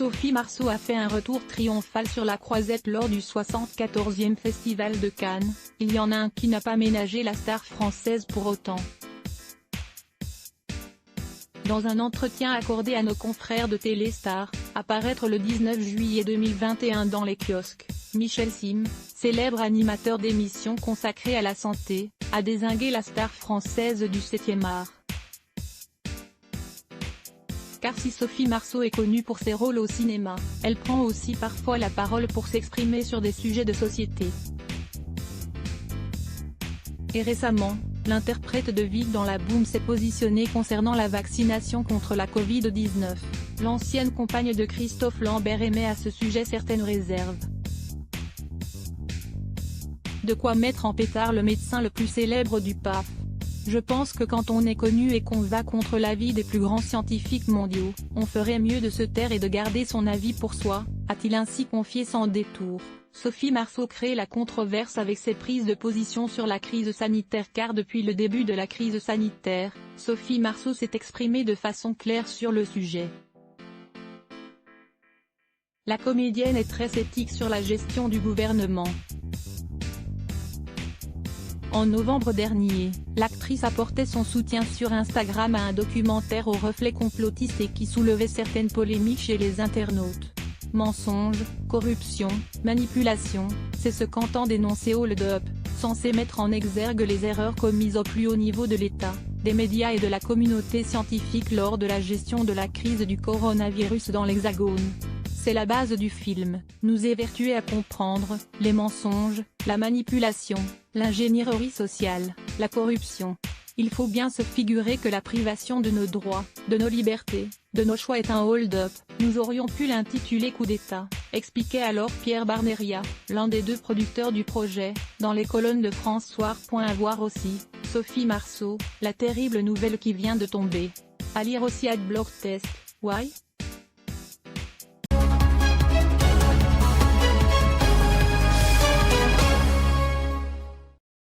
Sophie Marceau a fait un retour triomphal sur la croisette lors du 74e Festival de Cannes. Il y en a un qui n'a pas ménagé la star française pour autant. Dans un entretien accordé à nos confrères de Téléstar, à paraître le 19 juillet 2021 dans les kiosques, Michel Sim, célèbre animateur d'émissions consacrées à la santé, a dézingué la star française du 7e art. Car si Sophie Marceau est connue pour ses rôles au cinéma, elle prend aussi parfois la parole pour s'exprimer sur des sujets de société. Et récemment, l'interprète de Vic dans La Boum s'est positionnée concernant la vaccination contre la Covid-19. L'ancienne compagne de Christophe Lambert émet à ce sujet certaines réserves. De quoi mettre en pétard le médecin le plus célèbre du PAF. Je pense que quand on est connu et qu'on va contre l'avis des plus grands scientifiques mondiaux, on ferait mieux de se taire et de garder son avis pour soi, a-t-il ainsi confié sans détour. Sophie Marceau crée la controverse avec ses prises de position sur la crise sanitaire car depuis le début de la crise sanitaire, Sophie Marceau s'est exprimée de façon claire sur le sujet. La comédienne est très sceptique sur la gestion du gouvernement. En novembre dernier, l'actrice apportait son soutien sur Instagram à un documentaire aux reflets complotistes et qui soulevait certaines polémiques chez les internautes. Mensonges, corruption, manipulation, c'est ce qu'entend dénoncer Hold Up, censé mettre en exergue les erreurs commises au plus haut niveau de l'État, des médias et de la communauté scientifique lors de la gestion de la crise du coronavirus dans l'Hexagone. C'est la base du film, nous évertuer à comprendre, les mensonges, la manipulation, l'ingénierie sociale, la corruption. Il faut bien se figurer que la privation de nos droits, de nos libertés, de nos choix est un hold-up, nous aurions pu l'intituler coup d'État, expliquait alors Pierre Barneria, l'un des deux producteurs du projet, dans les colonnes de France Soir. À voir aussi, Sophie Marceau, la terrible nouvelle qui vient de tomber. À lire aussi @blogtest, Why ?